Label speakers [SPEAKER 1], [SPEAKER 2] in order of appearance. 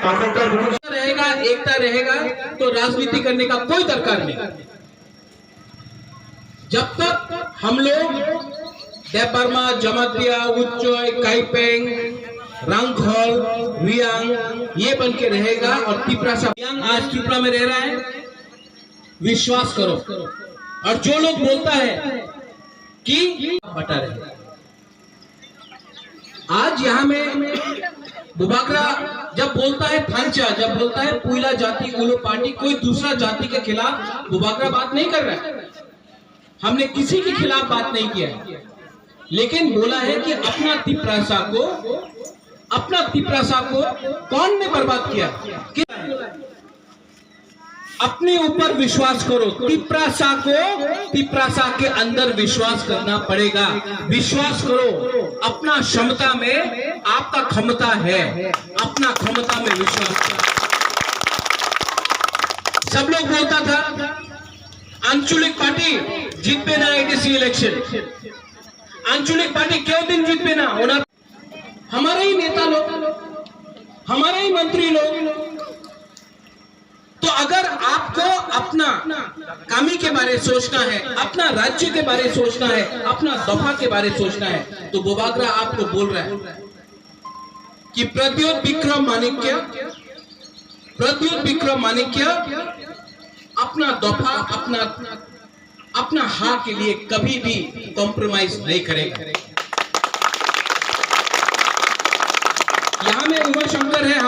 [SPEAKER 1] रहेगा, एकता रहेगा तो राजनीति करने का कोई दरकार नहीं। जब तक हम लोग देवबर्मा, जमातिया, उच्चोय, काइपेंग, रंगखोल, रियांग ये बन के रहेगा और त्रिपुरा आज त्रिपुरा में रह रहा है, विश्वास करो। और जो लोग बोलता है कि बटा रहे, आज यहां में बुबागरा जब बोलता है थांचा, जब बोलता है पुइला जाति उलो पार्टी, कोई दूसरा जाति के खिलाफ बुबागरा बात नहीं कर रहा है। हमने किसी के खिलाफ बात नहीं किया है, लेकिन बोला है कि अपना तिप्रासा को कौन ने बर्बाद किया? अपने ऊपर विश्वास करो। तिप्रासा के अंदर विश्वास करना पड़ेगा। विश्वास करो अपना क्षमता में, आपका क्षमता है, अपना क्षमता में विश्वास करो। सब लोग बोलता था आंचलिक पार्टी जीतबे ना एडीसी इलेक्शन, आंचलिक पार्टी क्यों दिन जीतबे ना? हमारे ही नेता लोग, हमारे ही मंत्री लोग। तो अगर आपको अपना कामी के बारे सोचना है, अपना राज्य के बारे सोचना है, अपना दफा के बारे सोचना है, तो बुबागरा आपको बोल रहा है कि प्रद्योत विक्रम माणिक्य अपना दफा, अपना हाँ के लिए कभी भी कॉम्प्रोमाइज नहीं करेगा। यहां में उमा शंकर है,